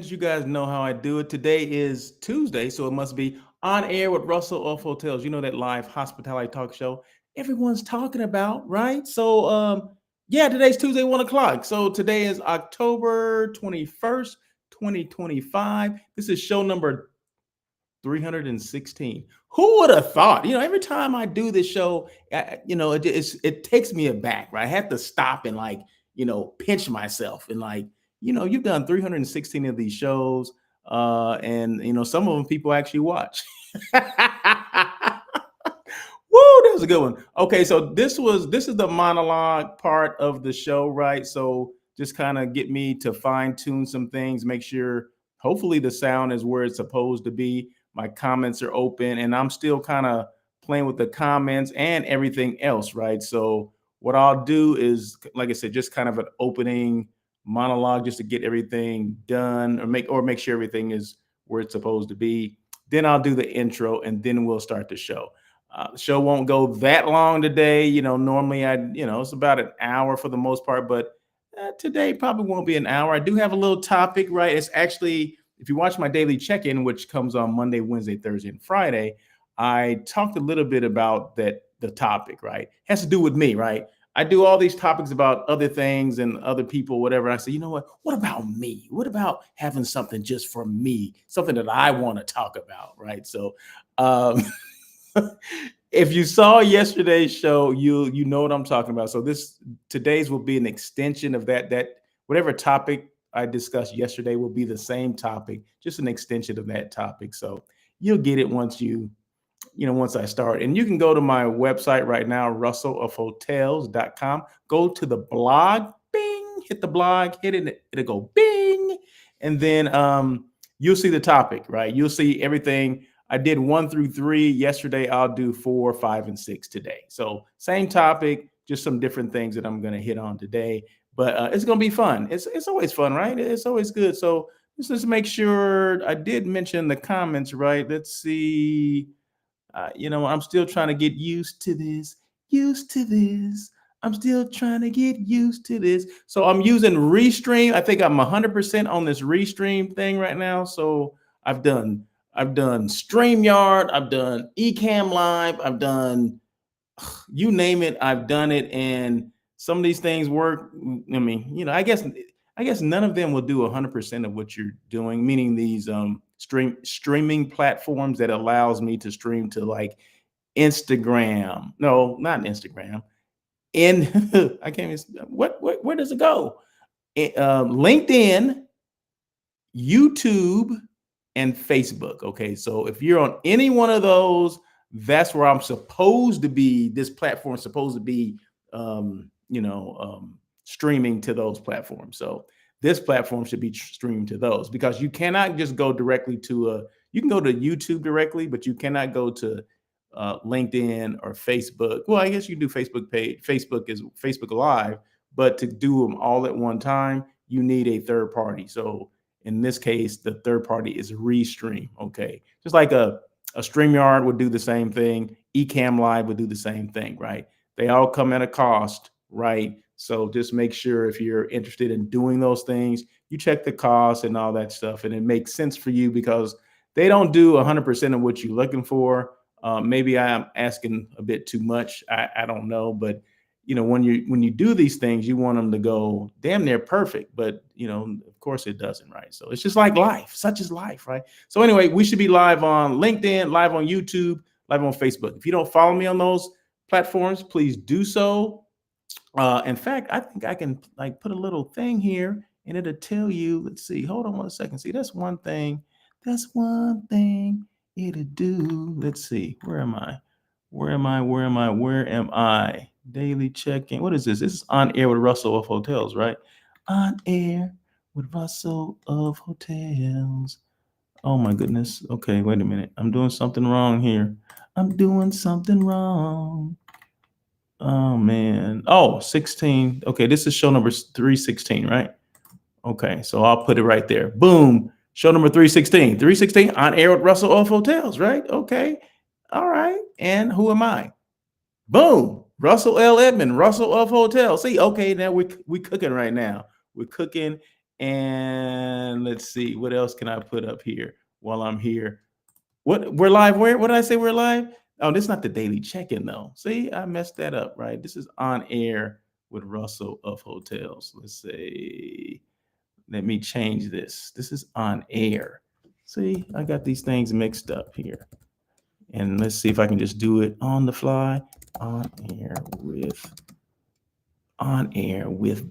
friends. You guys know how I do it. Today is Tuesday, so it must be On Air with Russell of Hotels. You know that live hospitality talk show everyone's talking about, right? Yeah, today's Tuesday, 1 o'clock. So today is October 21st, 2025. This is show number 316. Who would have thought? Every time I do this show, it takes me aback, right? I have to stop and pinch myself and you've done 316 of these shows, and some of them people actually watch. Woo, that was a good one. Okay, so this is the monologue part of the show, right? So just kind of get me to fine tune some things, make sure hopefully the sound is where it's supposed to be. My comments are open, and I'm still kind of playing with the comments and everything else, right? So what I'll do is, like I said, just kind of an opening monologue just to get everything done or make sure everything is where it's supposed to be. Then I'll do the intro, and then we'll start the show. The show won't go that long today. Normally it's about an hour for the most part, but today probably won't be an hour. I do have a little topic, right? It's actually, if you watch my daily check-in, which comes on Monday, Wednesday, Thursday, and Friday, I talked a little bit about the topic, right? It has to do with me, right? I do all these topics about other things and other people, whatever. I say, you know what? What about me? What about having something just for me, something that I want to talk about, right? So, um, if you saw yesterday's show, you know what I'm talking about. So today's will be an extension of that whatever topic I discussed yesterday will be the same topic, just an extension of that topic. So you'll get it once I start. And you can go to my website right now, russellofhotels.com. Go to the blog, bing, hit the blog, hit it, it'll go bing. And then you'll see the topic, right? You'll see everything. I did 1 through 3 yesterday. I'll do 4, 5, and 6 today. So same topic, just some different things that I'm going to hit on today. But it's going to be fun. It's always fun, right? It's always good. So let's make sure I did mention the comments, right? Let's see. I'm still trying to get used to this. Used to this. I'm still trying to get used to this. So I'm using Restream. I think I'm 100% on this Restream thing right now. So I've done StreamYard, I've done Ecamm Live, I've done you name it, I've done it, and some of these things work. I mean, I guess none of them will do 100% of what you're doing, meaning these streaming platforms that allows me to stream to like Instagram. No, not Instagram. In I can't even where does it go? LinkedIn, YouTube, and Facebook. Okay, so if you're on any one of those, that's where I'm supposed to be. This platform is supposed to be, streaming to those platforms. So this platform should be streamed to those, because you cannot just go directly to you can go to YouTube directly, but you cannot go to LinkedIn or Facebook. Well, I guess you do Facebook page. Facebook is Facebook Live, but to do them all at one time, you need a third party. So in this case, the third party is Restream. Okay, just like a StreamYard would do the same thing. Ecamm Live would do the same thing, right? They all come at a cost, right? So just make sure, if you're interested in doing those things, you check the cost and all that stuff, and it makes sense for you, because they don't do 100% of what you're looking for. Maybe I am asking a bit too much. I don't know, but when you do these things, you want them to go damn near perfect, but of course it doesn't, right? So it's just like life. Such is life, right? So anyway, we should be live on LinkedIn, live on YouTube, live on Facebook. If you don't follow me on those platforms, please do so. In fact, I think I can put a little thing here, and it'll tell you. Let's see. Hold on 1 second. See, that's one thing. That's one thing it'll do. Let's see. Where am I? Where am I? Where am I? Where am I? Daily check-in. What is this? This is On Air with Russell of Hotels, right? On Air with Russell of Hotels. Oh my goodness. Okay, wait a minute. I'm doing something wrong here. I'm doing something wrong. Oh man. Oh, 16. Okay, this is show number 316, right? Okay, so I'll put it right there. Boom. Show number 316. 316 On Air with Russell of Hotels, right? Okay. All right. And who am I? Boom. Russell L. Edmond, Russell of Hotels. See, okay, now we cooking right now. We're cooking, And let's see, what else can I put up here while I'm here? What we're live? Where? What did I say? We're live? Oh, this is not the daily check-in though. See, I messed that up, right? This is on air with Russell of Hotels. Let's say, let me change this. This is on air. See, I got these things mixed up here. And let's see if I can just do it on the fly. On air with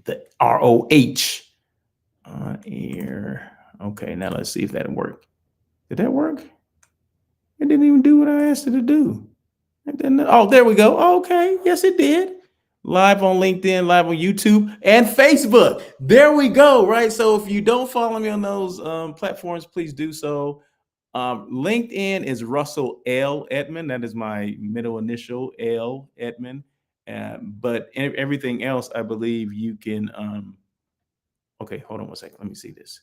the ROH. On air. Okay, now let's see if that'll work. Did that work? It didn't even do what I asked it to do. Oh, there we go. Okay, yes, it did. Live on LinkedIn, live on YouTube, and Facebook. There we go. Right. So if you don't follow me on those platforms, please do so. LinkedIn is Russell L. Edmond. That is my middle initial, L. Edmond. But everything else, I believe you can. Okay, hold on one second. Let me see this.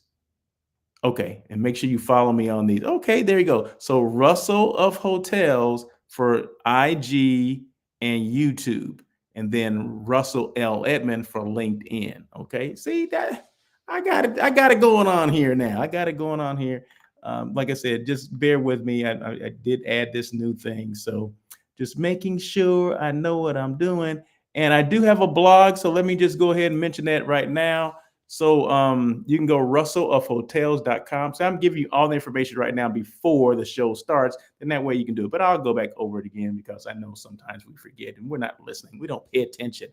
Okay, and make sure you follow me on these. Okay, there you go. So Russell of Hotels for IG and YouTube, and then Russell L. Edmond for LinkedIn. Okay, see that I got it. I got it going on here now. I got it going on here. Like I said, just bear with me. I did add this new thing, so just making sure I know what I'm doing. And I do have a blog, so let me just go ahead and mention that right now. So you can go russellofhotels.com. So I'm giving you all the information right now before the show starts, and that way you can do it. But I'll go back over it again because I know sometimes we forget and we're not listening. We don't pay attention.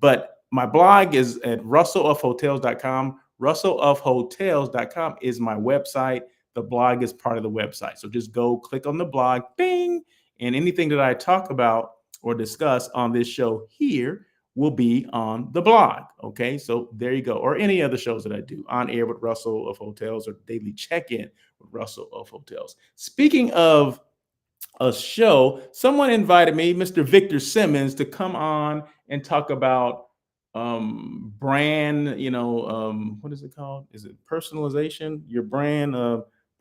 But my blog is at russellofhotels.com. Russellofhotels.com is my website. The blog is part of the website. So just go click on the blog, bing, and anything that I talk about or discuss on this show here will be on the blog. Okay, so there you go. Or any other shows that I do on air with Russell of Hotels or daily check-in with Russell of Hotels. Speaking of a show, someone invited me, Mr. Victor Simmons, to come on and talk about brand, what is it called? Is it personalization? Your brand,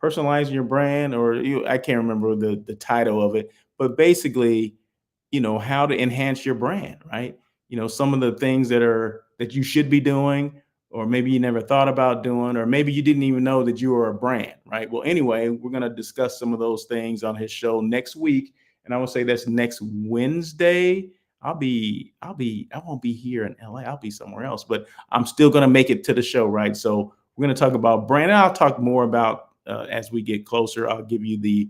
personalizing your brand, or I can't remember the title of it, but basically, how to enhance your brand, right? Some of the things that you should be doing, or maybe you never thought about doing, or maybe you didn't even know that you were a brand, right? Well, anyway, we're going to discuss some of those things on his show next week. And I will say that's next Wednesday. I won't be here in LA. I'll be somewhere else, but I'm still going to make it to the show, right? So we're going to talk about brand. And I'll talk more about as we get closer. I'll give you the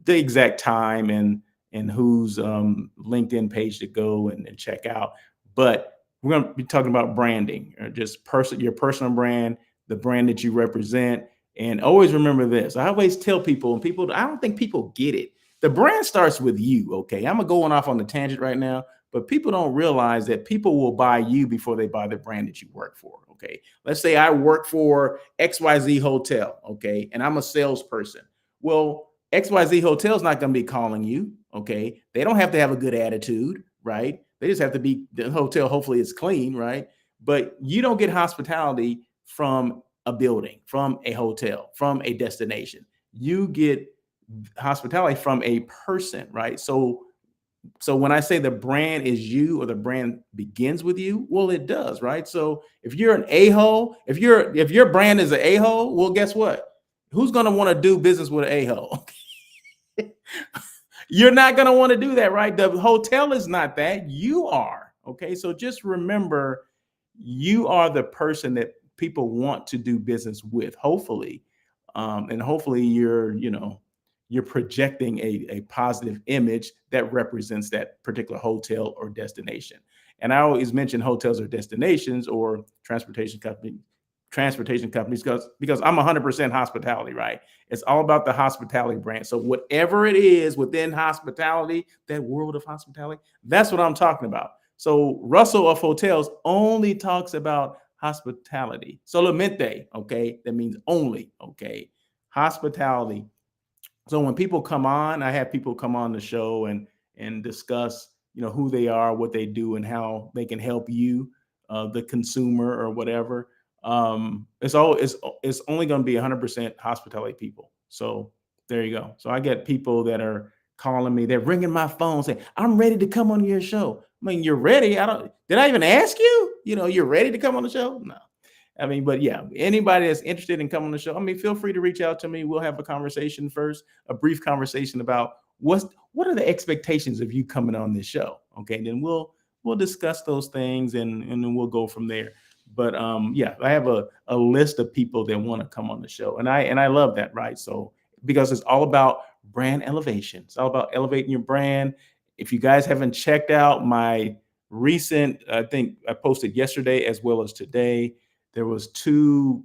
exact time and whose LinkedIn page to go and check out. But we're going to be talking about branding, or just your personal brand, the brand that you represent. And always remember this. I always tell people, I don't think people get it. The brand starts with you, okay? I'm going off on the tangent right now, but people don't realize that people will buy you before they buy the brand that you work for, okay? Let's say I work for XYZ Hotel, okay? And I'm a salesperson. Well, XYZ Hotel is not going to be calling you, okay? They don't have to have a good attitude, right? They just have to be, the hotel hopefully is clean, right? But you don't get hospitality from a building, from a hotel, from a destination. You get hospitality from a person, right? So when I say the brand is you, or the brand begins with you, well, it does, right? So if you're an a-hole, if your brand is an a-hole, well, guess what? Who's going to want to do business with an a-hole? You're not going to want to do that, right? The hotel is not that. You are. Okay. So just remember, you are the person that people want to do business with, hopefully. And hopefully you're projecting a positive image that represents that particular hotel or destination. And I always mention hotels or destinations or transportation companies because I'm 100% hospitality, right? It's all about the hospitality brand. So whatever it is within hospitality, that world of hospitality, that's what I'm talking about. So Russell of Hotels only talks about hospitality. Solamente, okay? That means only, okay? Hospitality. So when people come on, I have people come on the show and discuss, who they are, what they do, and how they can help you, the consumer or whatever. It's only going to be 100% hospitality people. So there you go. So I get people that are calling me, they're ringing my phone saying, I'm ready to come on your show. I mean, you're ready. Did I even ask you? You're ready to come on the show? No. I mean, but yeah, anybody that's interested in coming on the show, I mean, feel free to reach out to me. We'll have a conversation first, a brief conversation about what are the expectations of you coming on this show. Okay, then we'll discuss those things and then we'll go from there. But yeah, I have a list of people that want to come on the show, and I love that, right? So because it's all about brand elevation, it's all about elevating your brand. If you guys haven't checked out my recent, I think I posted yesterday as well as today, there was two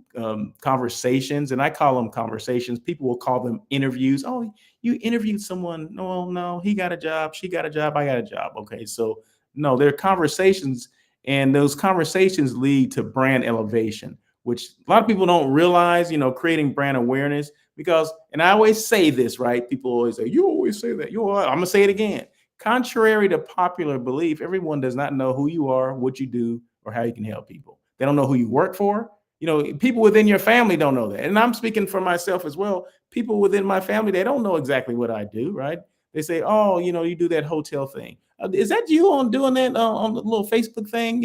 conversations, and I call them conversations. People will call them interviews. Oh, you interviewed someone. No, no, he got a job, she got a job, I got a job. Okay, so no, they're conversations, and those conversations lead to brand elevation, which a lot of people don't realize. Creating brand awareness, because, and I always say this, right? People always say, you always say that. I'm gonna say it again. Contrary to popular belief, everyone does not know who you are, what you do, or how you can help people. They don't know who you work for. People within your family don't know that. And I'm speaking for myself as well. People within my family, they don't know exactly what I do, right? They say, oh, you do that hotel thing. Is that you on doing that on the little Facebook thing?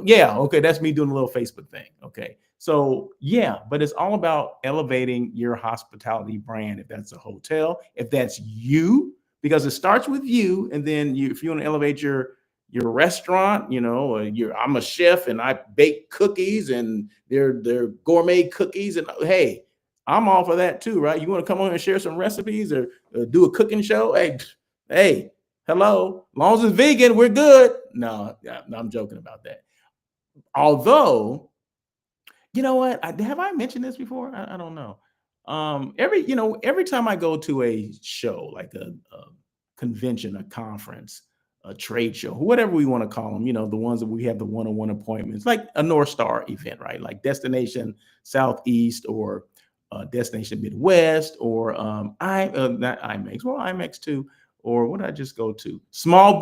Yeah, okay, that's me doing a little Facebook thing. Okay. So, yeah, but it's all about elevating your hospitality brand. If that's a hotel, if that's you, because it starts with you, and then if you want to elevate your restaurant, I'm a chef and I bake cookies, and they're gourmet cookies, and hey, I'm all for that too, right? You want to come on and share some recipes, or do a cooking show? Hey, hello, as long as it's vegan, we're good. No, yeah, no, I'm joking about that. Although, you know what? Have I mentioned this before? I don't know. Every time I go to a show, like a convention, a conference, a trade show, whatever we want to call them, the ones that we have the one-on-one appointments, like a North Star event, right? Like Destination Southeast, or Destination Midwest, or not IMAX, well, IMAX too, or what did I just go to? Small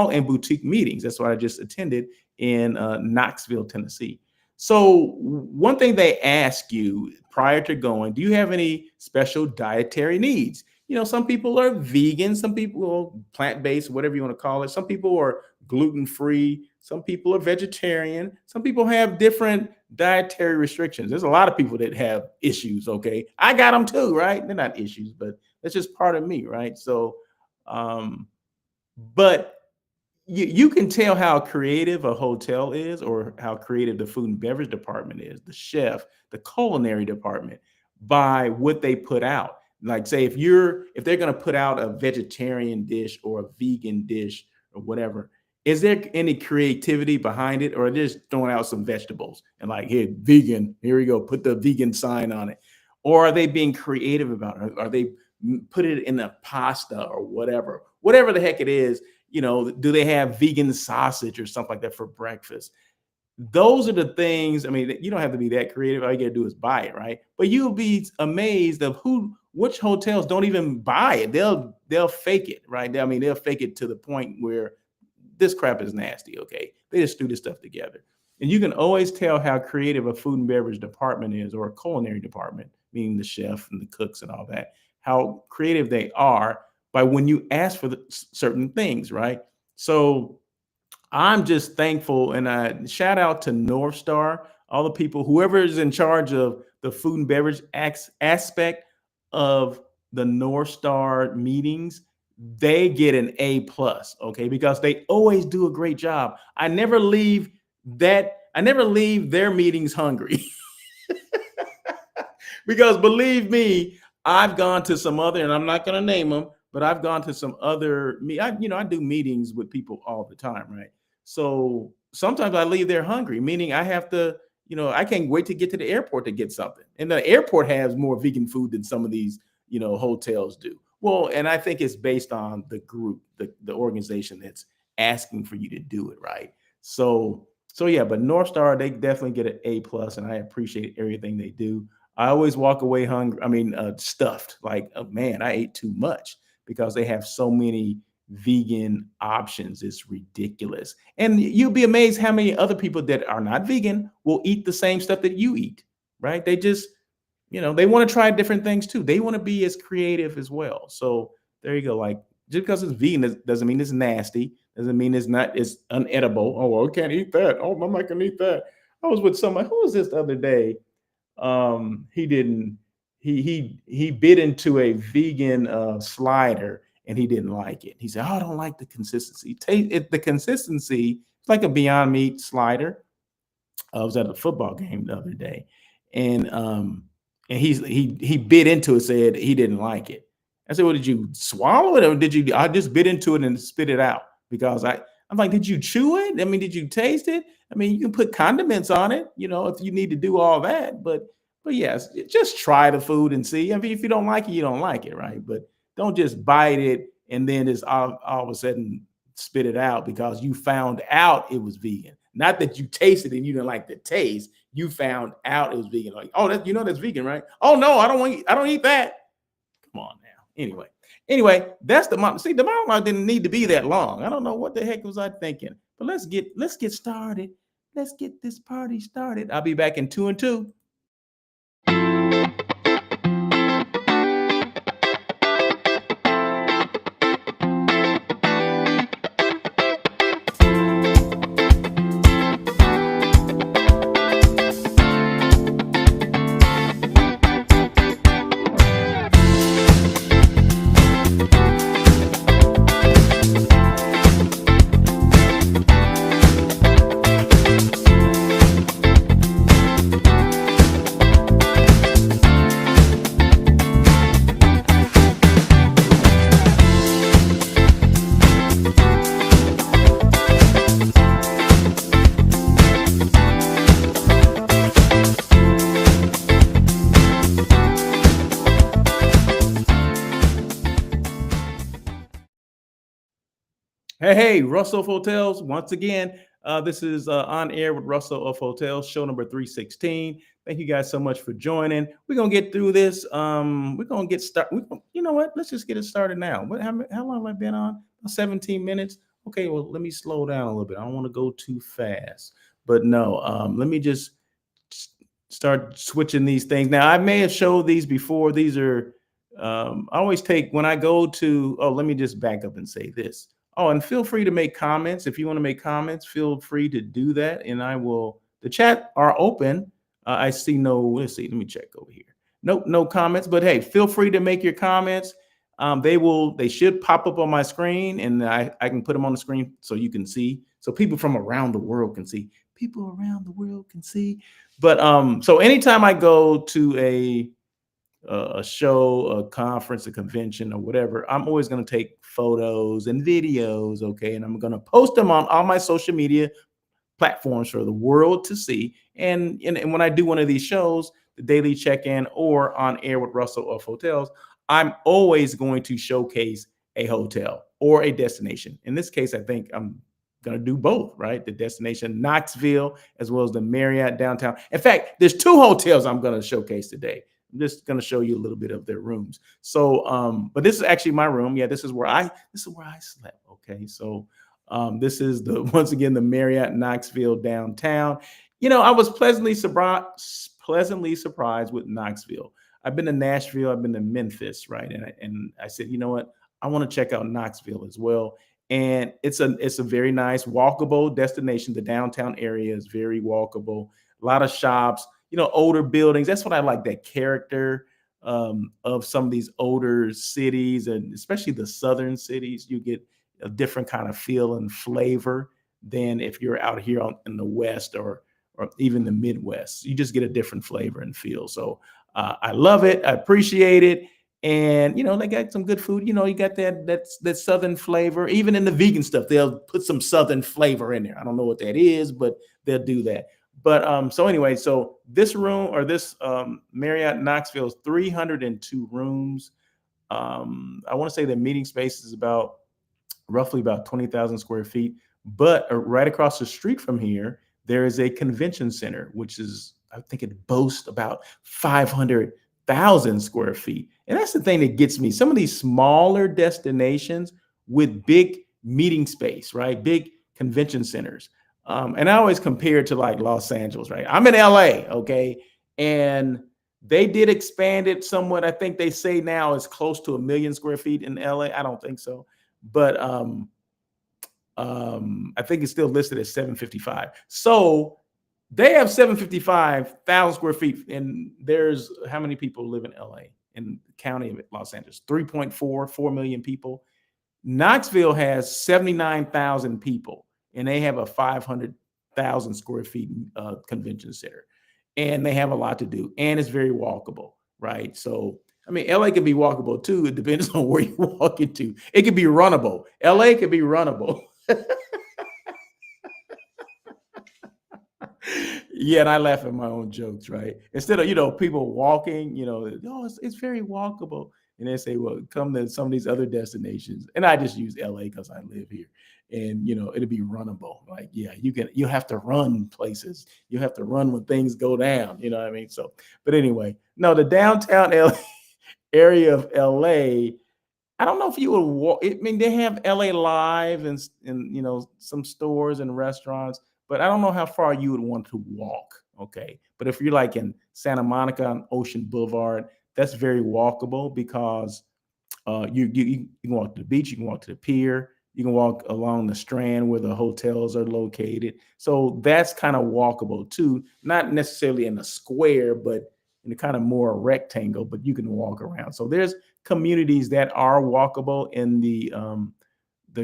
and boutique meetings. That's what I just attended in Knoxville, Tennessee. So one thing they ask you prior to going, do you have any special dietary needs? Some people are vegan, some people are plant-based, whatever you want to call it. Some people are gluten-free, some people are vegetarian, some people have different dietary restrictions. There's a lot of people that have issues, okay? I got them too, right? They're not issues, but that's just part of me, right? So, um, but you can tell how creative a hotel is, or how creative the food and beverage department is, the chef, the culinary department, by what they put out. Like, say, if they're going to put out a vegetarian dish or a vegan dish or whatever, is there any creativity behind it, or are they just throwing out some vegetables and like, here, vegan, here we go, put the vegan sign on it? Or are they being creative about it? Are they put it in a pasta or whatever the heck it is? Do they have vegan sausage or something like that for breakfast? Those are the things. I mean, you don't have to be that creative. All you got to do is buy it, right? But you'll be amazed of which hotels don't even buy it. They'll fake it, right? I mean, they'll fake it to the point where this crap is nasty. Okay, they just threw this stuff together, and you can always tell how creative a food and beverage department is, or a culinary department, meaning the chef and the cooks and all that. How creative they are by when you ask for certain things, right? So I'm just thankful, and I shout out to North Star, all the people, whoever is in charge of the food and beverage aspect of the North Star meetings. They get an A+, okay, because they always do a great job. I never leave their meetings hungry. Because believe me, I've gone to some other, and I'm not going to name them, but I've gone to some other I do meetings with people all the time, right? So sometimes I leave there hungry, meaning I have to, I can't wait to get to the airport to get something. And the airport has more vegan food than some of these, hotels do. Well, and I think it's based on the group, the organization that's asking for you to do it, right? So yeah, but North Star, they definitely get an A+, and I appreciate everything they do. I always walk away hungry. I mean, stuffed. Like, oh, man, I ate too much, because they have so many vegan options. It's ridiculous. And you'll be amazed how many other people that are not vegan will eat the same stuff that you eat, right? They just, they want to try different things too. They want to be as creative as well. So there you go. Like, just because it's vegan doesn't mean it's nasty. Doesn't mean it's unedible. Oh, well, I can't eat that. Oh, I'm not gonna eat that. I was with somebody. Who was this the other day? He didn't. He bit into a vegan slider and he didn't like it. He said, "Oh, I don't like the consistency. Taste it. The consistency. It's like a Beyond Meat slider. I was at a football game the other day, and he bit into it, said he didn't like it. I said, "Well, did you swallow it, or did you?" I just bit into it and spit it out because I'm like, "Did you chew it? I mean, did you taste it? I mean, you can put condiments on it, if you need to do all that, but yes, just try the food and see. I mean, if you don't like it, you don't like it, right? But don't just bite it and then just all of a sudden spit it out because you found out it was vegan. Not that you tasted it and you didn't like the taste. You found out it was vegan. Like, oh, that's vegan, right? Oh no, I don't eat that. Come on now. Anyway, that's the monologue didn't need to be that long. I don't know what the heck was I thinking. But let's get started. Let's get this party started. I'll be back in 2 and 2. Hey, Russell of Hotels. Once again, this is On Air with Russell of Hotels, show number 316. Thank you guys so much for joining. We're gonna get through this. We're gonna get started. You know what? Let's just get it started now. How long have I been on? 17 minutes. Okay, well, let me slow down a little bit. I don't want to go too fast, but no. Let me just start switching these things. Now, I may have showed these before. These are I always take when I go to. Oh, let me just back up and say this. Oh, and feel free to make comments. If you want to make comments, feel free to do that. And I will, the chat are open. I see no, let's see, let me check over here. Nope, no comments, but hey, feel free to make your comments. They should pop up on my screen and I can put them on the screen so you can see. So people from around the world can see. People around the world can see. But so anytime I go to a show, a conference, a convention, or whatever, I'm always going to take photos and videos, okay? And I'm going to post them on all my social media platforms for the world to see. And when I do one of these shows, the Daily Check-In or On Air with Russell of Hotels, I'm always going to showcase a hotel or a destination. In this case, I think I'm going to do both, right? The destination Knoxville as well as the Marriott downtown. In fact, there's 2 hotels I'm going to showcase today. I'm just going to show you a little bit of their rooms. So, but this is actually my room. Yeah, this is where I slept. Okay, so this is once again the Marriott Knoxville downtown. I was pleasantly surprised with Knoxville. I've been to Nashville, I've been to Memphis, right? And I said, you know what? I want to check out Knoxville as well. And it's a very nice walkable destination. The downtown area is very walkable. A lot of shops, older buildings. That's what I like, that character of some of these older cities, and especially the southern cities. You get a different kind of feel and flavor than if you're out here in the West or even the Midwest. You just get a different flavor and feel. So I love it. I appreciate it. And they got some good food. You got that southern flavor. Even in the vegan stuff, they'll put some southern flavor in there. I don't know what that is, but they'll do that. But so anyway, so this room or this Marriott Knoxville is 302 rooms. I want to say the meeting space is roughly about 20,000 square feet. But right across the street from here, there is a convention center, which is, I think it boasts about 500,000 square feet. And that's the thing that gets me. Some of these smaller destinations with big meeting space, right? Big convention centers. And I always compare it to like Los Angeles, right? I'm in LA, okay? And they did expand it somewhat. I think they say now it's close to 1 million square feet in LA. I don't think so. But I think it's still listed at 755. So They have 755,000 square feet, and there's how many people live in LA in the county of Los Angeles? 4 million people. Knoxville has 79,000 people, and they have a 500,000 square feet convention center, and they have a lot to do, and it's very walkable, right? So, I mean, LA can be walkable too. It depends on where you walk into. It could be runnable. LA could be runnable. Yeah, and I laugh at my own jokes, right? Instead of people walking, oh, it's very walkable, and they say, well, come to some of these other destinations, and I just use LA because I live here, and it'll be runnable. Like, yeah, you have to run places, you have to run when things go down. You know what I mean? So, but anyway, no, the downtown LA area of LA. I don't know if you would walk. I mean, they have LA Live and some stores and restaurants, but I don't know how far you would want to walk. Okay, but if you're like in Santa Monica on Ocean Boulevard, that's very walkable because you can walk to the beach, you can walk to the pier, you can walk along the Strand where the hotels are located. So that's kind of walkable too, not necessarily in a square, but in a kind of more rectangle. But you can walk around. So there's communities that are walkable in the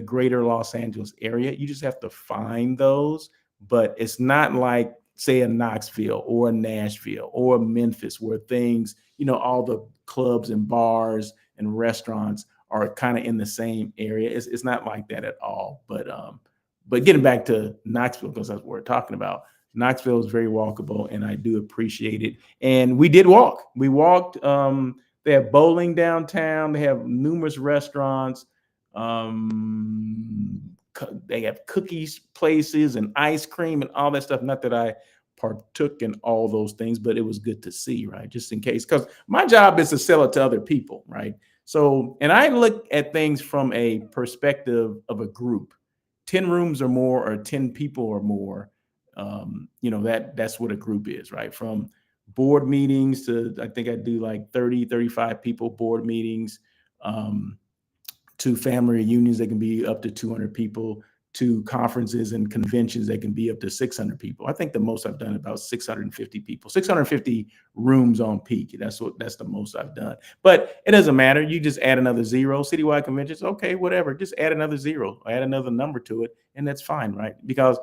greater Los Angeles area. You just have to find those, but it's not like, say, a Knoxville or a Nashville or a Memphis, where things, all the clubs and bars and restaurants are kind of in the same area. It's not like that at all. But getting back to Knoxville, because that's what we're talking about. Knoxville is very walkable, and I do appreciate it. And we did walk. We walked. They have bowling downtown. They have numerous restaurants. They have cookies places and ice cream and all that stuff. Not that I partook in all those things, but it was good to see, right? Just in case, because my job is to sell it to other people, right? So, and I look at things from a perspective of a group, 10 rooms or more, or 10 people or more. That's what a group is, right? From board meetings to, I think I do like 30, 35 people board meetings, to family reunions that can be up to 200 people, to conferences and conventions that can be up to 600 people. I think the most I've done about 650 people, 650 rooms on peak. That's the most I've done. But it doesn't matter. You just add another zero. Citywide conventions, okay, whatever. Just add another zero, add another number to it, and that's fine, right? Because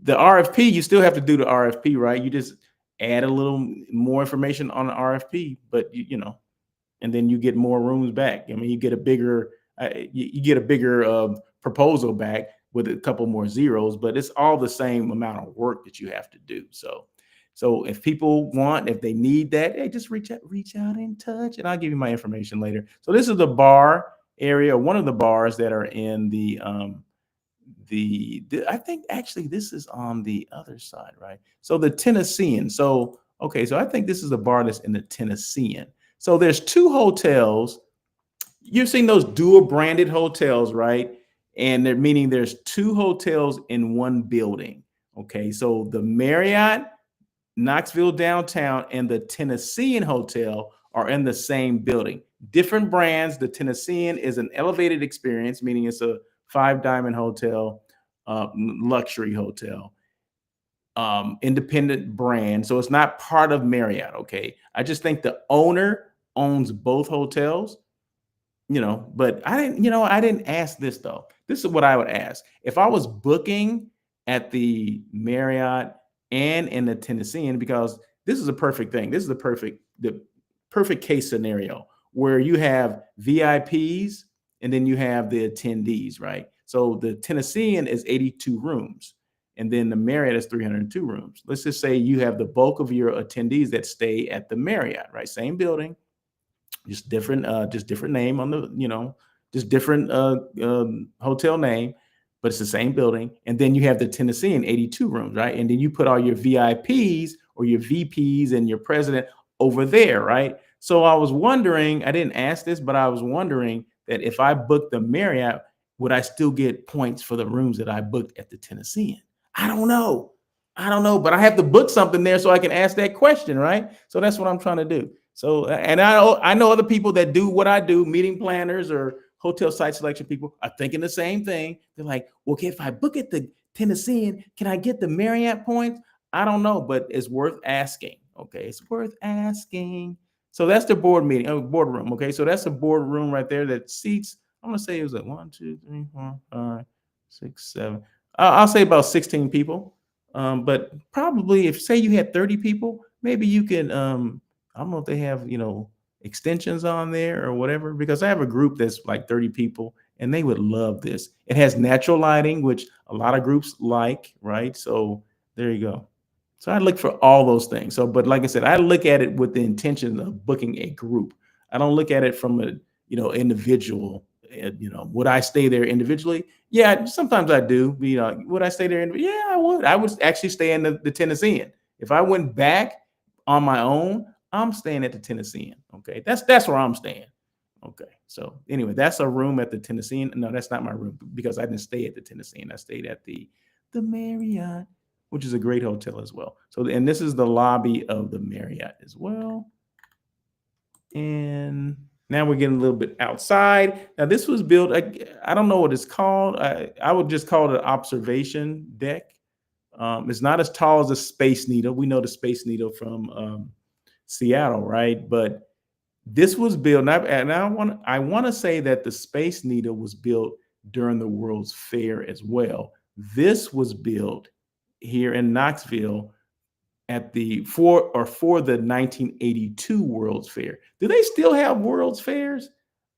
the RFP, you still have to do the RFP, right? You just add a little more information on the RFP, but and then you get more rooms back. I mean, you get a bigger proposal back with a couple more zeros, but it's all the same amount of work that you have to do. So if people want, if they need that, hey, just reach out in touch, and I'll give you my information later. So this is the bar area, one of the bars that are in the I think actually this is on the other side, right? So the Tennessean. So okay, so I think this is the bar that's in the Tennessean. So there's two hotels. You've seen those dual branded hotels, right? And they're meaning there's two hotels in one building. Okay, so the Marriott Knoxville downtown and the Tennessean Hotel are in the same building. Different brands. The Tennessean is an elevated experience, meaning it's a 5-diamond hotel, luxury hotel, independent brand. So it's not part of Marriott. Okay, I just think the owner owns both hotels. But I didn't ask this though. This is what I would ask. If I was booking at the Marriott and in the Tennessean, because this is a perfect thing. This is the perfect case scenario where you have VIPs and then you have the attendees, right? So the Tennessean is 82 rooms, and then the Marriott is 302 rooms. Let's just say you have the bulk of your attendees that stay at the Marriott, right? Same building, just different name on the, just different hotel name, but it's the same building. And then you have the Tennessean 82 rooms, right? And then you put all your VIPs or your VPs and your president over there, right? So I was wondering, I didn't ask this, but I was wondering that if I booked the Marriott, would I still get points for the rooms that I booked at the Tennessean? I don't know, but I have to book something there so I can ask that question, right? So that's what I'm trying to do. So, and I know other people that do what I do, meeting planners or hotel site selection people are thinking the same thing. They're like, okay, if I book at the Tennessean, can I get the Marriott points? I don't know, but it's worth asking. Okay, it's worth asking. So that's the board meeting, boardroom. Okay, so that's a boardroom right there that seats. I'm gonna say it was like 1, 2, 3, 4, 5, 6, 7. I'll say about 16 people. But probably if say you had 30 people, maybe you can. I don't know if they have extensions on there or whatever, because I have a group that's like 30 people and they would love this. It has natural lighting, which a lot of groups like, right? So there you go. So I look for all those things. So, but like I said, I look at it with the intention of booking a group. I don't look at it from a individual. Would I stay there individually? Yeah, sometimes I do. Would I stay there? Yeah, I would. I would actually stay in the Tennessean. If I went back on my own, I'm staying at the Tennessean. Okay, that's where I'm staying. Okay, so anyway, that's a room at the Tennessean. No, that's not my room because I didn't stay at the Tennessean. I stayed at the Marriott, which is a great hotel as well. So, and this is the lobby of the Marriott as well. And now we're getting a little bit outside. Now, this was built, I don't know what it's called. I would just call it an observation deck. It's not as tall as a Space Needle. We know the Space Needle from Seattle, right? But this was built, and I want to say that the Space Needle was built during the World's Fair as well. This was built here in Knoxville at for the 1982 World's Fair. Do they still have World's Fairs?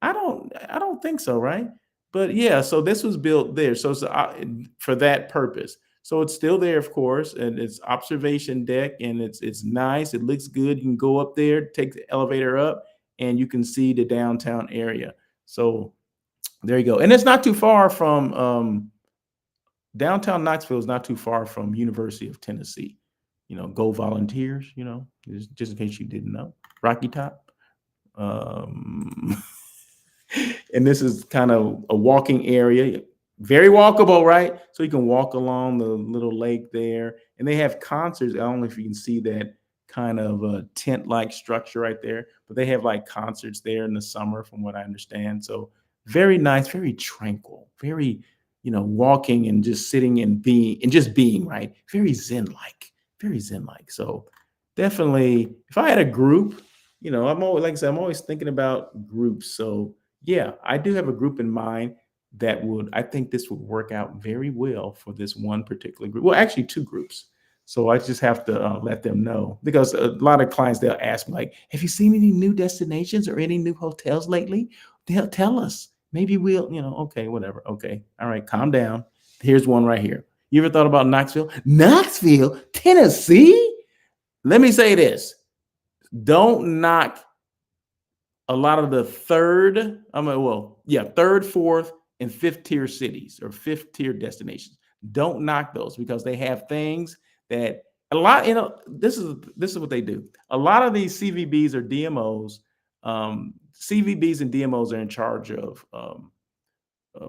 I don't think so, right? But yeah, so this was built there. So it's for that purpose. So it's still there, of course, and it's observation deck, and it's nice. It looks good. You can go up there, take the elevator up, and you can see the downtown area. So there you go. And it's not too far from downtown Knoxville is not too far from University of Tennessee. Go Volunteers. Just in case you didn't know, Rocky Top. Um, and this is kind of a walking area, very walkable, right? So you can walk along the little lake there, and they have concerts. I don't know if you can see that kind of a tent-like structure right there, but they have like concerts there in the summer, from what I understand. So very nice, very tranquil, very walking and just sitting and being right, very zen-like, very zen-like. So definitely, if I had a group, I'm always, like I said, I'm always thinking about groups. So yeah, I do have a group in mind I think this would work out very well for this one particular group. Well, actually, two groups. So I just have to let them know, because a lot of clients, they'll ask me like, "Have you seen any new destinations or any new hotels lately?" They'll tell us. Maybe we'll, okay, whatever. Okay, all right, calm down. Here's one right here. You ever thought about Knoxville? Knoxville, Tennessee? Let me say this: don't knock a lot of the third, fourth, and fifth tier cities or fifth tier destinations. Don't knock those, because they have things that a lot, this is what they do. A lot of these CVBs or DMOs, CVBs and DMOs are in charge of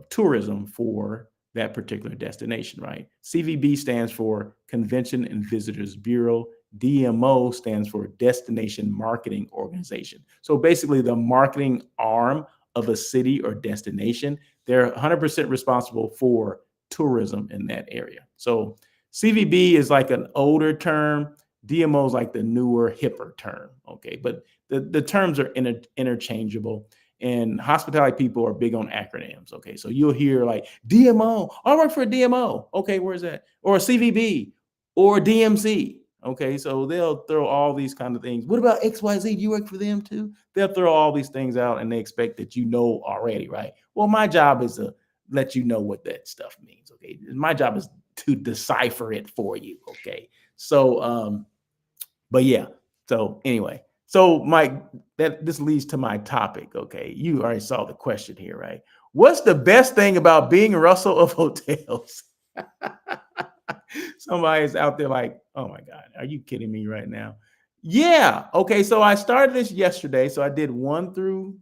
tourism for that particular destination, right? CVB stands for Convention and Visitors Bureau. DMO stands for Destination Marketing Organization. So basically, the marketing arm of a city or destination. They're 100% responsible for tourism in that area. So CVB is like an older term. DMO is like the newer, hipper term. Okay, but the terms are interchangeable. And hospitality people are big on acronyms. Okay, so you'll hear like DMO. I work for a DMO. Okay, where's that? Or a CVB or DMC. Okay, so they'll throw all these kind of things. What about XYZ? Do you work for them too? They'll throw all these things out and they expect that you know already, right? Well, my job is to let you know what that stuff means. Okay, my job is to decipher it for you. Okay, so but yeah, so anyway, so Mike, this leads to my topic. Okay, you already saw the question here, right? What's the best thing about being Russell of hotels? Somebody's out there like, oh my God, are you kidding me right now? Yeah. Okay. So I started this yesterday. So I did 1 through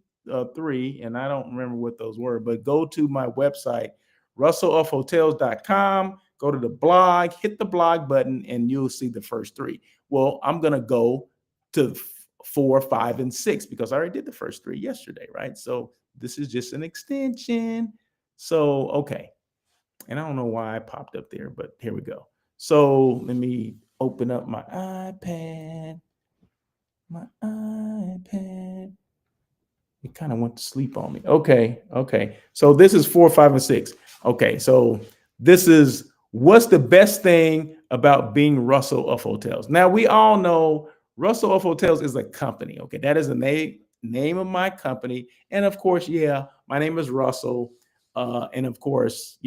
3, and I don't remember what those were, but go to my website, russellofhotels.com, go to the blog, hit the blog button, and you'll see the first 3. Well, I'm going to go to 4, 5, and 6 because I already did the first 3 yesterday, right? So this is just an extension. So, okay. And I don't know why I popped up there, but here we go. So let me open up my iPad. My iPad. It kind of went to sleep on me. Okay. Okay. So this is 4, 5, and 6. Okay. So this is what's the best thing about being Russell of Hotels. Now we all know Russell of Hotels is a company. Okay. That is the name of my company. And of course, yeah, my name is Russell. And of course,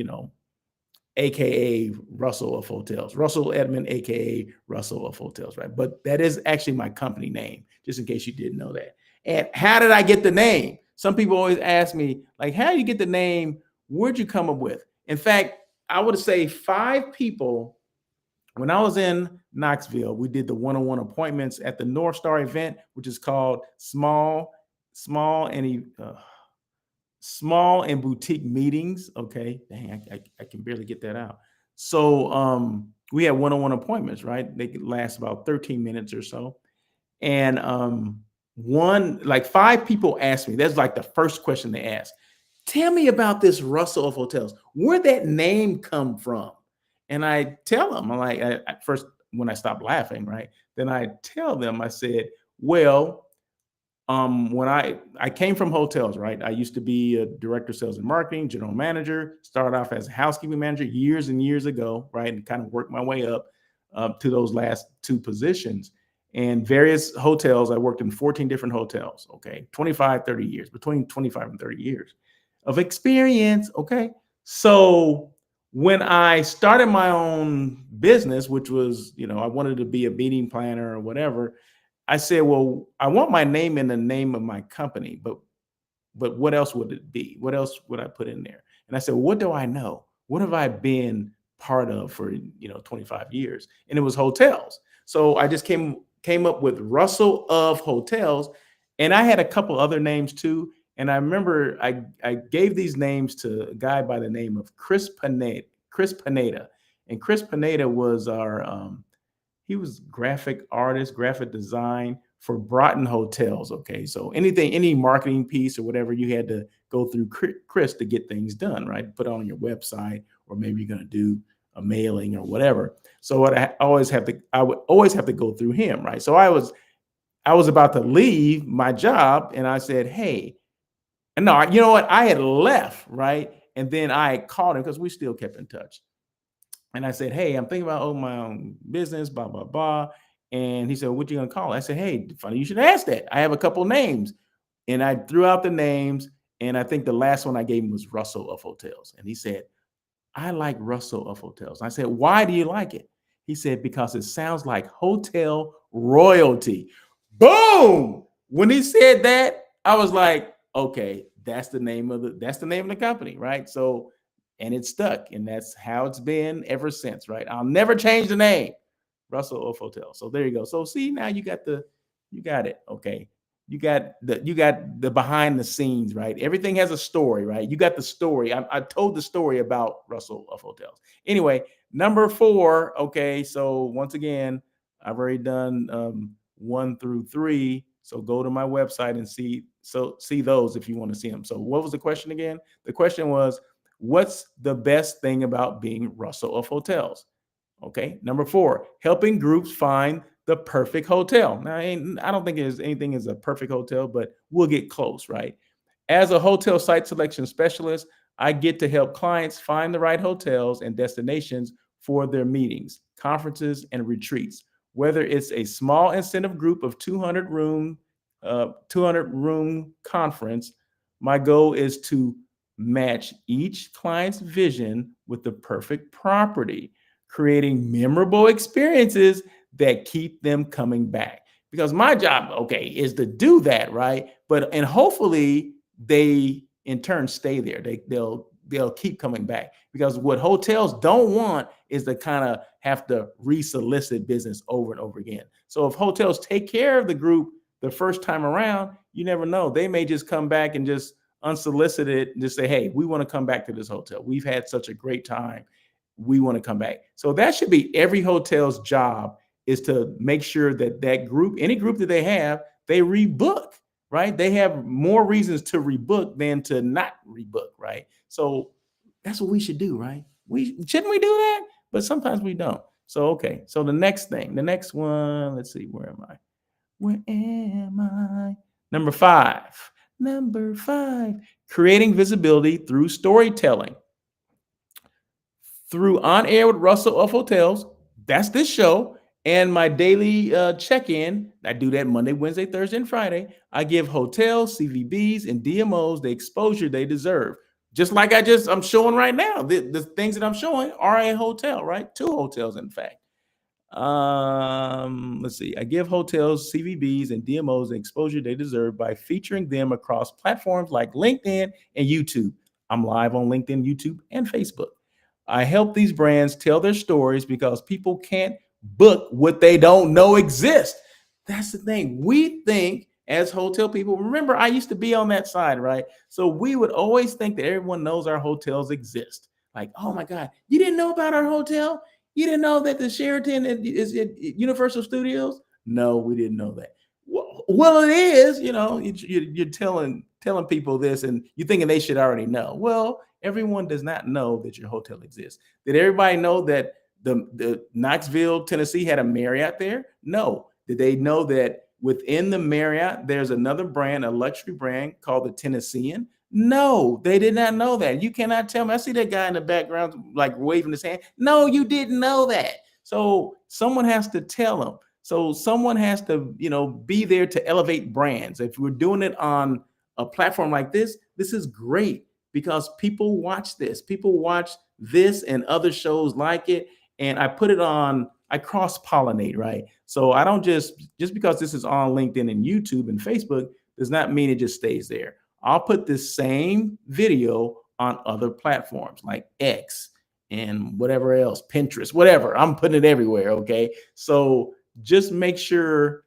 AKA Russell of Hotels, Russell Edmond, AKA Russell of Hotels, right? But that is actually my company name, just in case you didn't know that. And how did I get the name? Some people always ask me, like, how do you get the name? Where'd you come up with? In fact, I would say 5 people. When I was in Knoxville, we did the one-on-one appointments at the North Star event, which is called Small and Small and Boutique Meetings. Okay, dang, I can barely get that out. So we had one-on-one appointments, right? They could last about 13 minutes or so. And one, like 5 people asked me, that's like the first question they asked. Tell me about this Russell of Hotels. Where'd that name come from? And I tell them, I'm like, at first, when I stopped laughing, right? Then I tell them, I said, well, when I came from hotels, right? I used to be a director of sales and marketing, general manager, started off as a housekeeping manager years and years ago, right? And kind of worked my way up to those last 2 positions. And various hotels, I worked in 14 different hotels, okay? 25, 30 years, between 25 and 30 years of experience, okay? So when I started my own business, which was, I wanted to be a meeting planner or whatever, I said, well, I want my name in the name of my company, but what else would it be? What else would I put in there? And I said, well, what do I know? What have I been part of for 25 years? And it was hotels. So I just came up with Russell of Hotels, and I had a couple other names too. And I remember I gave these names to a guy by the name of Chris Pineda. And Chris Pineda was he was graphic artist, graphic design for Broughton Hotels. Okay, so any marketing piece or whatever, you had to go through Chris to get things done, right? Put it on your website, or maybe you're going to do a mailing or whatever. So I would always have to go through him, right? So I was about to leave my job, and I said, hey, and no, you know what? I had left, right? And then I called him because we still kept in touch. And I said, hey, I'm thinking about opening my own business, blah, blah, blah. And he said, what you gonna call it? I said, hey, funny you should ask that. I have a couple names. And I threw out the names. And I think the last one I gave him was Russell of Hotels. And he said, I like Russell of Hotels. I said, why do you like it? He said, because it sounds like hotel royalty. Boom! When he said that, I was like, okay, that's the name of the company, right? So, and it stuck, and that's how it's been ever since, right? I'll never change the name, Russell of Hotel. So there you go. So see, now you got it. Okay. You got the behind the scenes, right? Everything has a story, right? You got the story. I told the story about Russell of Hotels. Anyway, number 4. Okay, so once again, I've already done 1 through 3. So go to my website and see those if you want to see them. So what was the question again? The question was, what's the best thing about being Russell of Hotels? Okay. Number 4, helping groups find the perfect hotel. Now, I don't think there's anything as a perfect hotel, but we'll get close, right? As a hotel site selection specialist, I get to help clients find the right hotels and destinations for their meetings, conferences, and retreats. Whether it's a small incentive group of 200 room conference, my goal is to match each client's vision with the perfect property, creating memorable experiences that keep them coming back. Because my job, okay, is to do that, right? And hopefully they in turn stay there. They'll keep coming back, because what hotels don't want is to kind of have to resolicit business over and over again. So if hotels take care of the group the first time around, you never know. They may just come back and just unsolicited and just say, hey, we want to come back to this hotel. We've had such a great time. We want to come back. So that should be every hotel's job, is to make sure that group, any group that they have, they rebook, right? They have more reasons to rebook than to not rebook, right? So that's what we should do, right? Shouldn't we do that? But sometimes we don't. So, okay. So the next thing, the next one, let's see, where am I? Where am I? Number five. Number five, creating visibility through storytelling. Through On Air with Russell of Hotels, that's this show, and my daily check-in. I do that Monday, Wednesday, Thursday, and Friday. I give hotels, CVBs, and DMOs the exposure they deserve. Just like I'm showing right now. The things that I'm showing are a hotel, right? Two hotels, in fact. Let's see. I give hotels, CVBs, and DMOs the exposure they deserve by featuring them across platforms like LinkedIn and YouTube. I'm live on LinkedIn, YouTube, and Facebook. I help these brands tell their stories because people can't book what they don't know exists. That's the thing. We think as hotel people, remember, I used to be on that side, right? So we would always think that everyone knows our hotels exist. Like, oh my God, you didn't know about our hotel? You didn't know that the Sheraton is at Universal Studios? No, we didn't know that. Well, it is. You're telling people this, and you're thinking they should already know. Well, everyone does not know that your hotel exists. Did everybody know that the Knoxville, Tennessee had a Marriott there? No. Did they know that within the Marriott there's another brand, a luxury brand called the Tennessean? No, they did not know that. You cannot tell me. I see that guy in the background like waving his hand. No, you didn't know that. So someone has to tell them. So someone has to, be there to elevate brands. If we're doing it on a platform like this is great because people watch this. People watch this and other shows like it. And I put it on, I cross pollinate, right? So I don't just because this is on LinkedIn and YouTube and Facebook does not mean it just stays there. I'll put this same video on other platforms like X and whatever else, Pinterest, whatever. I'm putting it everywhere. Okay. So just make sure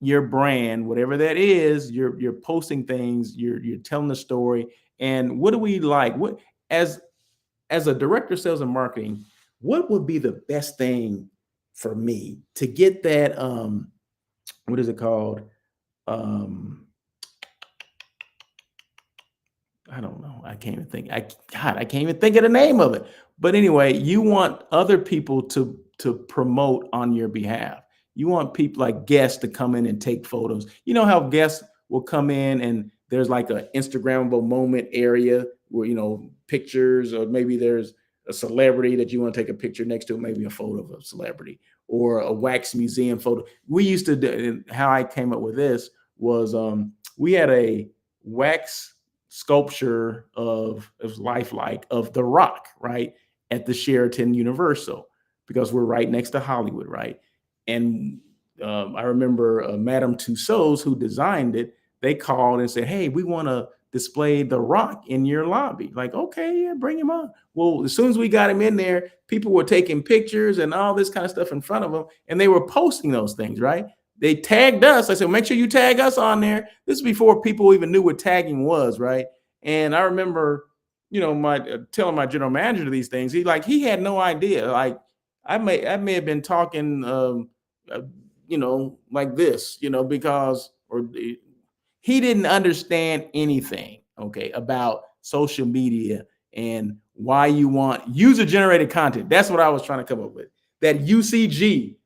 your brand, whatever that is, you're posting things, you're telling the story. And what do we like? What as a director of sales and marketing, what would be the best thing for me to get that what is it called? Um I don't know. I can't even think. I can't even think of the name of it. But anyway, you want other people to promote on your behalf. You want people like guests to come in and take photos. You know how guests will come in and there's like an Instagrammable moment area where pictures, or maybe there's a celebrity that you want to take a picture next to, maybe a photo of a celebrity or a wax museum photo. We used to do, how I came up with this was we had a wax sculpture of lifelike of The Rock, right, at the Sheraton Universal, because we're right next to Hollywood, right? And I remember Madame Tussauds, who designed it, they called and said, "Hey, we want to display The Rock in your lobby." Like, okay, yeah, bring him on. Well, as soon as we got him in there, people were taking pictures and all this kind of stuff in front of him, and they were posting those things, right? They tagged us. I said, make sure you tag us on there. This is before people even knew what tagging was, right? And I remember, my telling my general manager these things. He had no idea. Like I may have been talking, like this, because he didn't understand anything, okay, about social media and why you want user generated content. That's what I was trying to come up with. That UGC,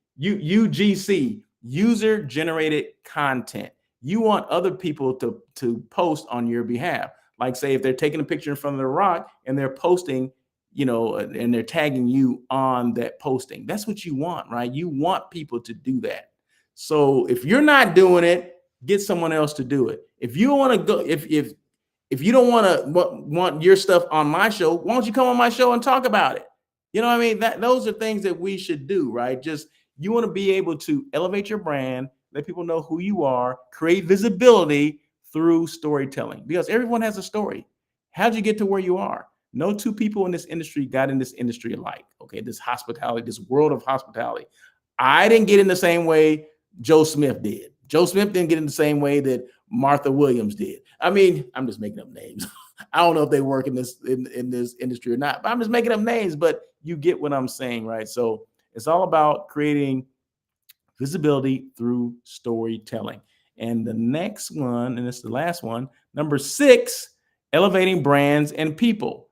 user generated content. You want other people to post on your behalf. Like, say, if they're taking a picture in front of The Rock and they're posting, and they're tagging you on that posting. That's what you want, right? You want people to do that. So if you're not doing it, get someone else to do it. If you want to go, if you don't want your stuff on my show, why don't you come on my show and talk about it? You know what I mean? Those are things that we should do, right? Just you want to be able to elevate your brand, let people know who you are, create visibility through storytelling, because everyone has a story. How'd you get to where you are? No two people in this industry got in this industry alike. Okay, this hospitality, this world of hospitality. I didn't get in the same way Joe Smith did. Joe Smith didn't get in the same way that Martha Williams did. I mean, I'm just making up names. I don't know if they work in this industry or not, but I'm just making up names. But you get what I'm saying, right? So it's all about creating visibility through storytelling. And the next one, and it's the last one, number 6, elevating brands and people.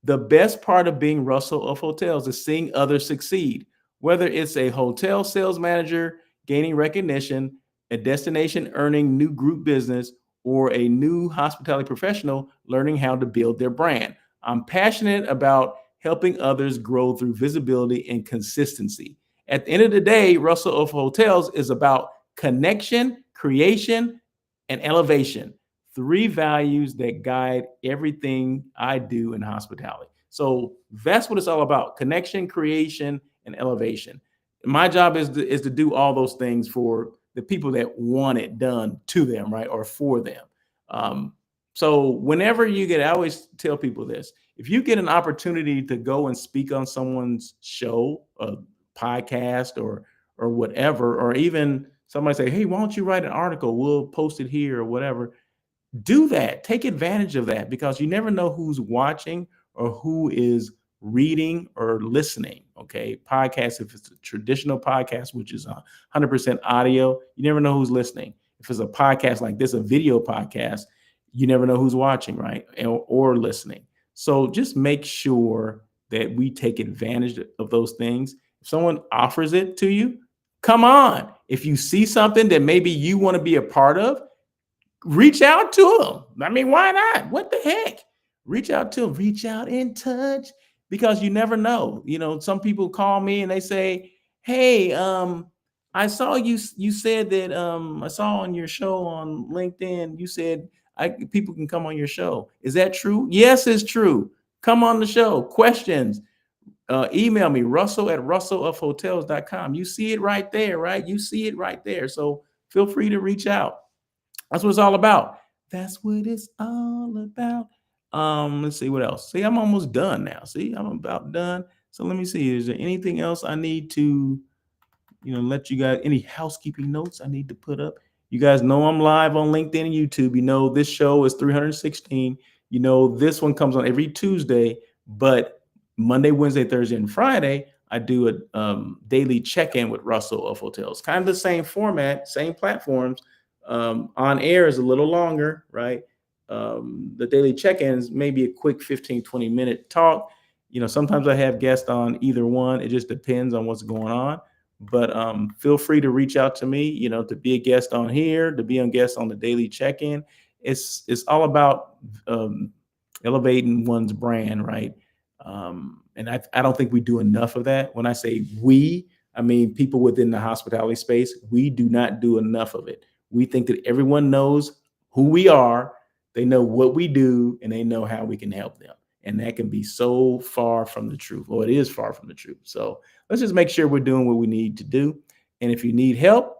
The best part of being Russell of Hotels is seeing others succeed, whether it's a hotel sales manager gaining recognition, a destination earning new group business, or a new hospitality professional learning how to build their brand. I'm passionate about helping others grow through visibility and consistency. At the end of the day, Russell of Hotels is about connection, creation, and elevation. Three values that guide everything I do in hospitality. So that's what it's all about: connection, creation, and elevation. My job is to do all those things for the people that want it done to them, right? Or for them. Um, so whenever you get, I always tell people this: if you get an opportunity to go and speak on someone's show, a podcast, or whatever, or even somebody say, "Hey, why don't you write an article? We'll post it here," or whatever. Do that. Take advantage of that, because you never know who's watching or who is reading or listening. Okay. Podcast, if it's a traditional podcast, which is 100% audio, you never know who's listening. If it's a podcast like this, a video podcast, you never know who's watching, right? Or listening. So just make sure that we take advantage of those things. If someone offers it to you, come on. If you see something that maybe you want to be a part of, reach out to them. I mean, why not? What the heck? Reach out to them. Reach out in touch, because you never know. Some people call me and they say, "Hey, I saw you said that I saw on your show on LinkedIn, you said people can come on your show. Is that true?" Yes, it's true. Come on the show. Questions, email me, russell@russellofhotels.com. You see it right there, right? You see it right there. So feel free to reach out. That's what it's all about. That's what it's all about. Let's see what else. See, I'm almost done now. See, I'm about done. So let me see. Is there anything else I need to, let you guys, any housekeeping notes I need to put up? You guys know I'm live on LinkedIn and YouTube. This show is 316. This one comes on every Tuesday, but Monday, Wednesday, Thursday, and Friday, I do a daily check-in with Russell of Hotels. Kind of the same format, same platforms. On air is a little longer, right? The daily check-ins may be a quick 15, 20-minute talk. Sometimes I have guests on either one. It just depends on what's going on. But feel free to reach out to me, to be a guest on here, to be a guest on the daily check-in. It's all about elevating one's brand, right? And I don't think we do enough of that. When I say we, I mean people within the hospitality space. We do not do enough of it. We think that everyone knows who we are, they know what we do, and they know how we can help them. And that can be so far from the truth. Well, it is far from the truth. So let's just make sure we're doing what we need to do. And if you need help,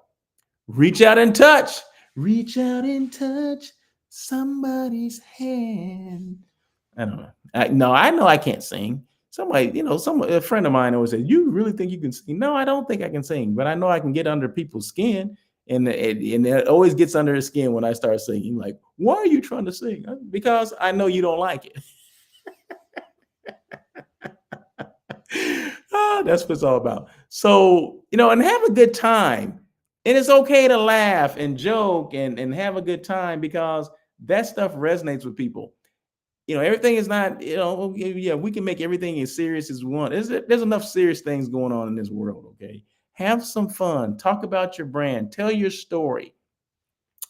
reach out and touch. Reach out and touch somebody's hand. I don't know. I know I can't sing. Somebody, a friend of mine always said, "You really think you can sing?" No, I don't think I can sing, but I know I can get under people's skin. And it always gets under his skin when I start singing. Like, why are you trying to sing? Because I know you don't like it. That's what it's all about. So, and have a good time. And it's okay to laugh and joke and have a good time, because that stuff resonates with people. Everything is not, yeah, we can make everything as serious as we want. There's enough serious things going on in this world, okay? Have some fun. Talk about your brand. Tell your story.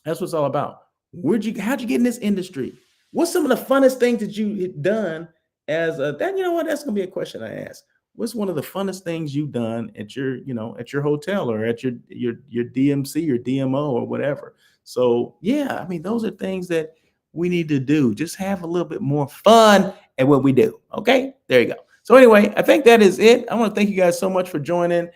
That's what it's all about. How'd you get in this industry? What's some of the funnest things that you done as a, that, you know what, that's going to be a question I ask. What's one of the funnest things you've done at your hotel, or at your DMC or DMO or whatever? So yeah, I mean, those are things that we need to do. Just have a little bit more fun at what we do. Okay, there you go. So anyway, I think that is it. I want to thank you guys so much for joining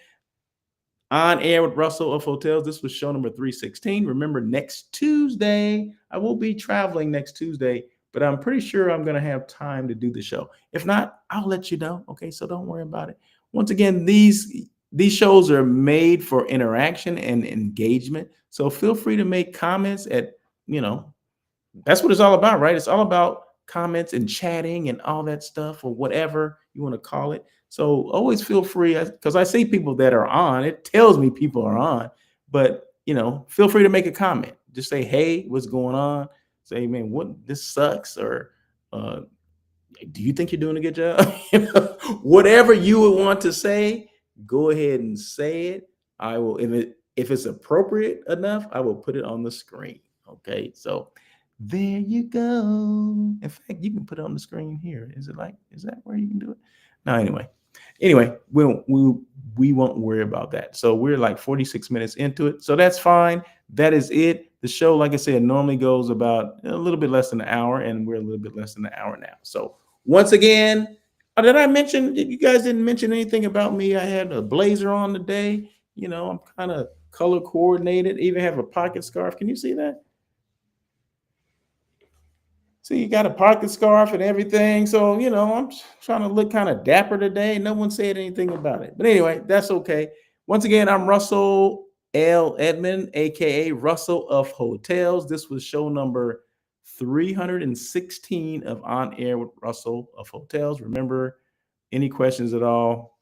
On Air with Russell of Hotels. This was show number 316. Remember, next Tuesday, I will be traveling next Tuesday, but I'm pretty sure I'm going to have time to do the show. If not, I'll let you know. Okay, so don't worry about it. Once again, these shows are made for interaction and engagement. So feel free to make comments that's what it's all about, right? It's all about comments and chatting and all that stuff, or whatever you want to call it. So always feel free, because I see people that are on. It tells me people are on, but feel free to make a comment. Just say, "Hey, what's going on?" Say, "Man, what, this sucks," or Do you think you're doing a good job? Whatever you would want to say, go ahead and say it. I will, if it's appropriate enough, I will put it on the screen. Okay, so there you go. In fact, you can put it on the screen here. Is it like, is that where you can do it? No, anyway, we won't worry about that. So we're like 46 minutes into it. So that's fine. That is it. The show, like I said, normally goes about a little bit less than an hour, and we're a little bit less than an hour now. So once again, did I mention, you guys didn't mention anything about me? I had a blazer on today. You know, I'm kind of color coordinated, even have a pocket scarf. Can you see that? See, you got a pocket scarf and everything. So, you know, I'm trying to look kind of dapper today. No one said anything about it. But anyway, that's okay. Once again, I'm Russell L. Edmond, aka Russell of Hotels. This was show number 316 of On Air with Russell of Hotels. Remember, any questions at all,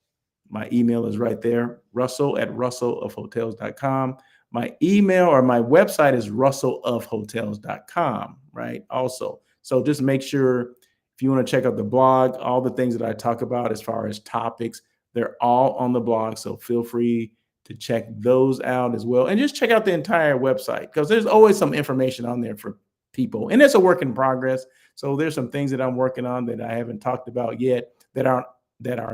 my email is right there, russell@russellofhotels.com. My email or my website is russellofhotels.com, right? Also, so just make sure, if you want to check out the blog, all the things that I talk about as far as topics, they're all on the blog. So feel free to check those out as well. And just check out the entire website, because there's always some information on there for people. And it's a work in progress. So there's some things that I'm working on that I haven't talked about yet that are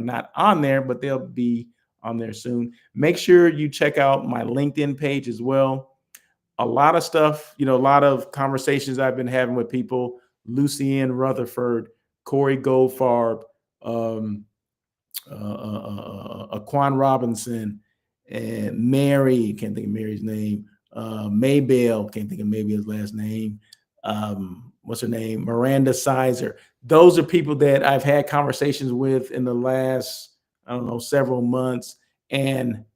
not on there, but they'll be on there soon. Make sure you check out my LinkedIn page as well. A lot of stuff, you know, a lot of conversations I've been having with people: Lucienne Rutherford, Corey Goldfarb, Aquan Robinson, and Mary, can't think of Mary's name, Maybell, can't think of Maybell's last name. What's her name? Miranda Sizer. Those are people that I've had conversations with in the last, I don't know, several months, and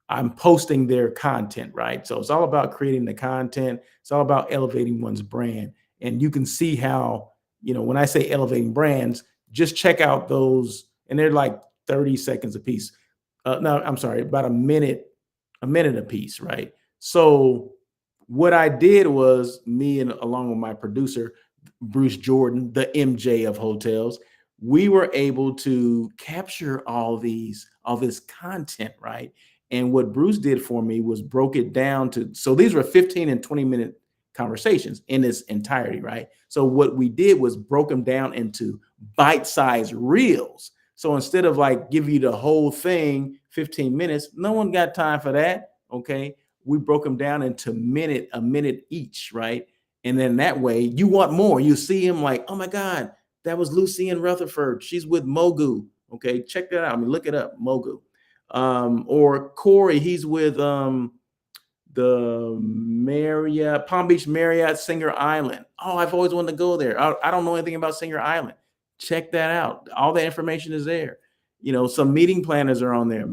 I'm posting their content, right? So it's all about creating the content. It's all about elevating one's brand. And you can see how, you know, when I say elevating brands, just check out those, and they're like 30 seconds a piece. No, I'm sorry, about a minute a piece, right? So what I did was, me and along with my producer, Bruce Jordan, the MJ of hotels, we were able to capture all this content, right? And what Bruce did for me was broke it down to, so these were 15 and 20-minute conversations in its entirety, right? So what we did was broke them down into bite-sized reels. So instead of like give you the whole thing, 15 minutes, no one got time for that. Okay. We broke them down into a minute each, right? And then that way you want more. You see him like, oh my God, that was Lucienne Rutherford. She's with Mogu. Okay. Check that out. I mean, look it up, Mogu. Or Corey, he's with the Marriott, Palm Beach Marriott Singer Island. Oh, I've always wanted to go there. I don't know anything about Singer Island. Check that out. All the information is there. You know, some meeting planners are on there.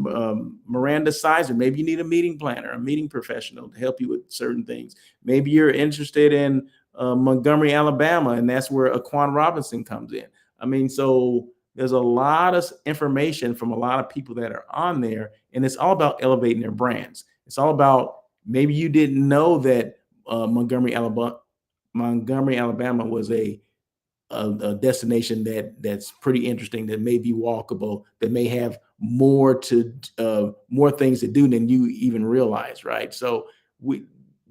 Miranda Sizer, maybe you need a meeting planner, a meeting professional to help you with certain things. Maybe you're interested in Montgomery, Alabama, and that's where Aquan Robinson comes in. I mean, so there's a lot of information from a lot of people that are on there, and it's all about elevating their brands. It's all about, maybe you didn't know that Montgomery, Alabama was a destination that's pretty interesting, that may be walkable, that may have more things to do than you even realize, right? So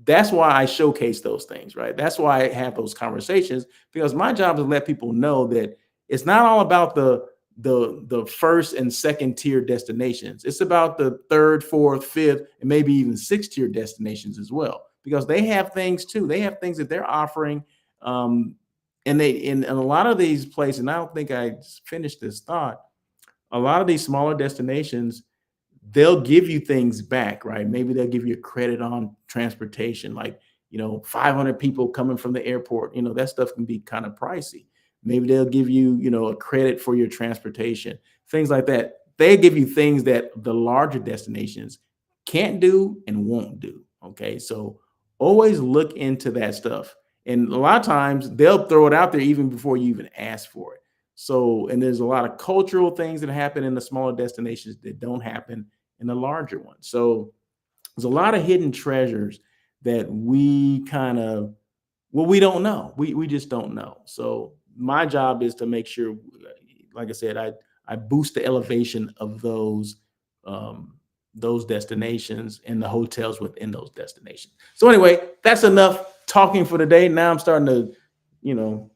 that's why I showcase those things, right? That's why I have those conversations, because my job is to let people know that it's not all about the first and second tier destinations. It's about the third, fourth, fifth, and maybe even sixth tier destinations as well, because they have things too. They have things that they're offering. And they, in a lot of these places, and I don't think I finished this thought, a lot of these smaller destinations, they'll give you things back, right? Maybe they'll give you a credit on transportation, like, you know, 500 people coming from the airport, you know, that stuff can be kind of pricey. Maybe they'll give you, you know, a credit for your transportation, things like that. They give you things that the larger destinations can't do and won't do. Okay. So always look into that stuff. And a lot of times they'll throw it out there even before you even ask for it. So, and there's a lot of cultural things that happen in the smaller destinations that don't happen in the larger ones. So there's a lot of hidden treasures that we kind of, well, we don't know. We just don't know. So my job is to make sure, like I said, I boost the elevation of those destinations and the hotels within those destinations. So anyway, that's enough talking for today. Now I'm starting to, you know,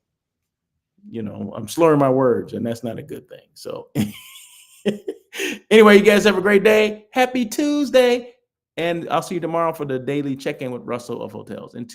I'm slurring my words, and that's not a good thing. So anyway, you guys have a great day. Happy Tuesday. And I'll see you tomorrow for the daily check-in with Russell of Hotels. And